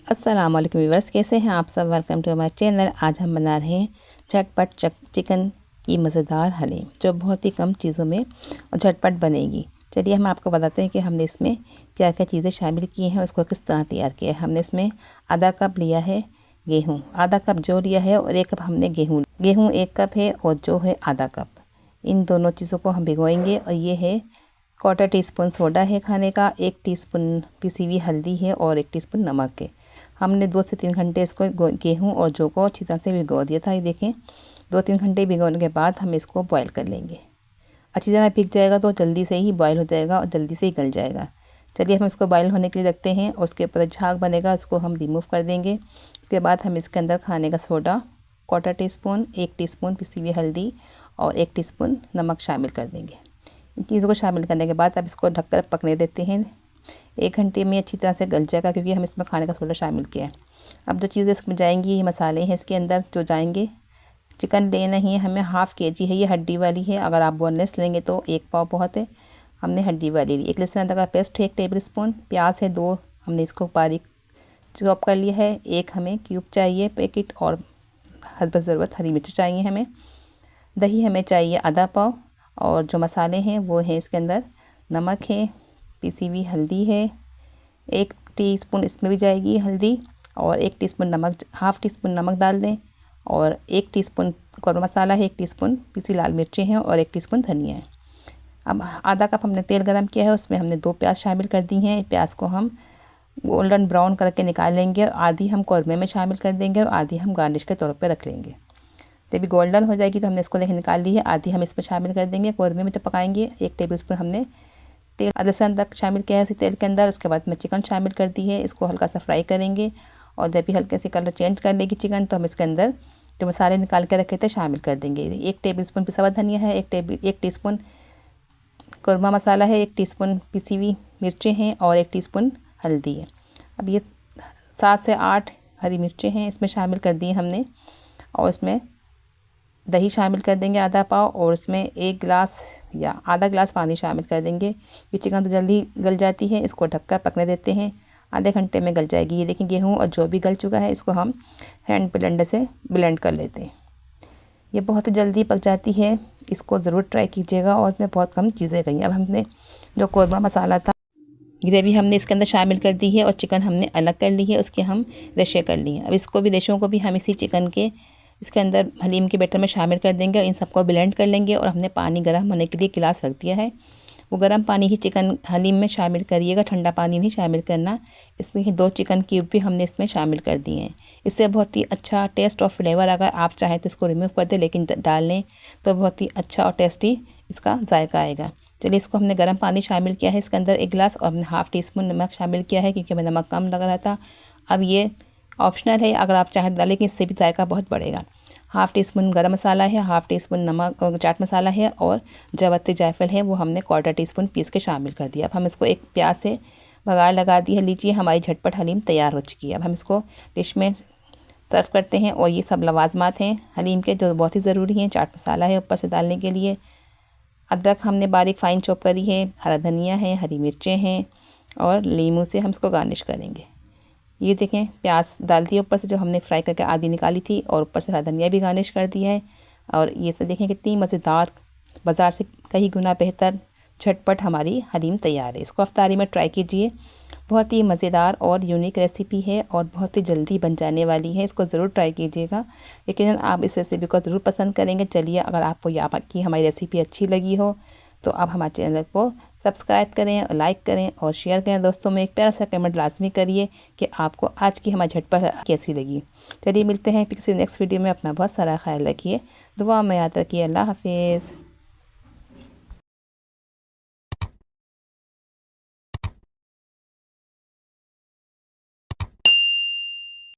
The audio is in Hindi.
अस्सलाम वालेकुम व्यूअर्स, कैसे हैं आप सब। Welcome to my channel. आज हम बना रहे हैं झटपट चिकन की मज़ेदार हलीम, जो बहुत ही कम चीज़ों में और झटपट बनेगी। चलिए हम आपको बताते हैं कि हमने इसमें क्या क्या चीज़ें शामिल की हैं, उसको किस तरह तैयार किया है। हमने इसमें आधा कप लिया है गेहूँ, आधा कप जौ लिया है और 1 कप हमने गेहूँ 1 कप है और जौ है आधा कप। इन दोनों चीज़ों को हम भिगोएंगे। और ये है 1/4 टीस्पून सोडा है खाने का, 1 टीस्पून पिसी हुई हल्दी है और 1 टीस्पून नमक है। हमने 2 से 3 घंटे इसको गेहूँ और जौ को अच्छी तरह से भिगो दिया था। ये देखें, 2-3 घंटे भिगोने के बाद हम इसको बॉईल कर लेंगे। अच्छी तरह भीग जाएगा तो जल्दी से ही बॉईल हो जाएगा और जल्दी से ही गल जाएगा। चलिए हम इसको बॉईल होने के लिए रखते हैं और उसके ऊपर झाग बनेगा, उसको हम रिमूव कर देंगे। इसके बाद हम इसके अंदर खाने का सोडा 1/4 टीस्पून, 1 टीस्पून पिसी हुई हल्दी और 1 टीस्पून नमक शामिल कर देंगे। इन चीज़ों को शामिल करने के बाद अब इसको ढककर पकने देते हैं। 1 घंटे में अच्छी तरह से गल जाएगा, क्योंकि हम इसमें खाने का सोडा शामिल किया है। अब जो चीज़ें इसमें जाएंगी, ये मसाले हैं इसके अंदर जो जाएंगे। चिकन लेना ही है हमें, 1/2 kg है, ये हड्डी वाली है। अगर आप बोनलेस लेंगे तो 1 पाव बहुत है, हमने हड्डी वाली ली। 1 लहसुन अदरक का पेस्ट है 1 टेबल स्पून, प्याज है 2, हमने इसको बारीक चॉप कर लिया है। 1 हमें क्यूब चाहिए पैकेट, और हस्ब ज़रूरत हरी मिर्च चाहिए हमें। दही हमें चाहिए आधा पाव। और जो मसाले हैं वो हैं इसके अंदर, नमक है, पिसी हुई हल्दी है 1 टीस्पून, इसमें भी जाएगी हल्दी, और 1 टीस्पून नमक, 1/2 टीस्पून नमक डाल दें, और 1 टीस्पून गरम मसाला है, 1 टीस्पून पिसी लाल मिर्चें हैं और 1 टीस्पून धनिया है। अब आधा कप हमने तेल गरम किया है, उसमें हमने 2 प्याज शामिल कर दी हैं। प्याज को हम गोल्डन ब्राउन करके निकाल लेंगे, और आधी हम कौरमे में शामिल कर देंगे और आधी हम गार्निश के तौर पर रख लेंगे। जब भी गोल्डन हो जाएगी तो हमने इसको लेकर निकाल ली है, आधी हम इसमें शामिल कर देंगे कौरमे में जब पकाएंगे। 1 टेबल स्पून हमने तेल आधे से तक शामिल किया है इसी तेल के अंदर। उसके बाद में चिकन शामिल कर दी है, इसको हल्का सा फ्राई करेंगे, और जब भी हल्के से कलर चेंज कर लेगी चिकन, तो हम इसके अंदर जो मसाले निकाल के रखे थे शामिल कर देंगे। 1 टेबल स्पून पिसा हुआ धनिया है, 1 टीस्पून कौरमा मसाला है, 1 टीस्पून पिसी हुई मिर्चें हैं और 1 टीस्पून हल्दी है। अब ये 7 से 8 हरी मिर्चें हैं इसमें शामिल कर दी हमने, और इसमें दही शामिल कर देंगे आधा पाव, और इसमें 1 गिलास या आधा गिलास पानी शामिल कर देंगे। ये चिकन तो जल्दी गल जाती है, इसको ढककर पकने देते हैं, आधे घंटे में गल जाएगी। ये देखिए गेहूँ और जो भी गल चुका है, इसको हम हैंड ब्लेंडर से ब्लेंड कर लेते हैं। ये बहुत ही जल्दी पक जाती है, इसको ज़रूर ट्राई कीजिएगा। और इसमें बहुत कम चीज़ें गई। अब हमने जो कौरमा मसाला था, ग्रेवी हमने इसके अंदर शामिल कर दी है, और चिकन हमने अलग कर ली है, उसके हम रेशे कर लिए हैं। अब इसको भी रेशों को भी हम इसी चिकन के इसके अंदर हलीम के बैटर में शामिल कर देंगे, और इन सबको ब्लेंड कर लेंगे। और हमने पानी गर्म होने के लिए गिलास रख दिया है, वो गर्म पानी ही चिकन हलीम में शामिल करिएगा, ठंडा पानी नहीं शामिल करना। इसलिए 2 चिकन क्यूब भी हमने इसमें शामिल कर दिए हैं। इससे बहुत ही अच्छा टेस्ट और फ्लेवर, अगर आप चाहें तो इसको रिमूव कर दें, लेकिन डाल लें तो बहुत ही अच्छा और टेस्टी इसका जायका आएगा। चलिए, इसको हमने गर्म पानी शामिल किया है इसके अंदर 1 गिलास, और हमने 1/2 टीस्पून नमक शामिल किया है, क्योंकि हमें नमक कम लग रहा था। अब ये ऑप्शनल है, अगर आप चाहें डालें, कि इससे भी जायका बहुत बढ़ेगा। 1/2 टीस्पून गरम मसाला है, 1/2 टीस्पून नमक चाट मसाला है, और जावित्री जायफल है, वो हमने 1/4 टीस्पून पीस के शामिल कर दिया। अब हम इसको एक प्याज से बघार लगा दी है। लीजिए, हमारी झटपट हलीम तैयार हो चुकी है। अब हम इसको डिश में सर्व करते हैं। और ये सब लवाजमात हैं हलीम के, जो बहुत ही ज़रूरी हैं। चाट मसाला है ऊपर से डालने के लिए, अदरक हमने बारीक फाइन चॉप करी है, हरा धनिया है, हरी मिर्चें हैं, और लीमू से हम इसको गार्निश करेंगे। ये देखें, प्याज डाल दिए ऊपर से, जो हमने फ्राई करके आधी निकाली थी, और ऊपर से हरा धनिया भी गार्निश कर दिया है। और ये सब देखें कितनी मज़ेदार, बाज़ार से कई गुना बेहतर झटपट हमारी हलीम तैयार है। इसको अफ्तारी में ट्राई कीजिए, बहुत ही मज़ेदार और यूनिक रेसिपी है, और बहुत ही जल्दी बन जाने वाली है। इसको ज़रूर ट्राई कीजिएगा, लेकिन आप इस रेसिपी को ज़रूर पसंद करेंगे। चलिए, अगर आपको आपकी हमारी रेसिपी अच्छी लगी हो तो आप हमारे चैनल को सब्सक्राइब करें, लाइक करें और शेयर करें। दोस्तों में एक प्यारा सा कमेंट लाजमी करिए कि आपको आज की हमारी झटपट कैसी लगी। चलिए, मिलते हैं किसी नेक्स्ट वीडियो में। अपना बहुत सारा ख्याल रखिए, दुआ में याद रखिए। अल्लाह हाफिज़।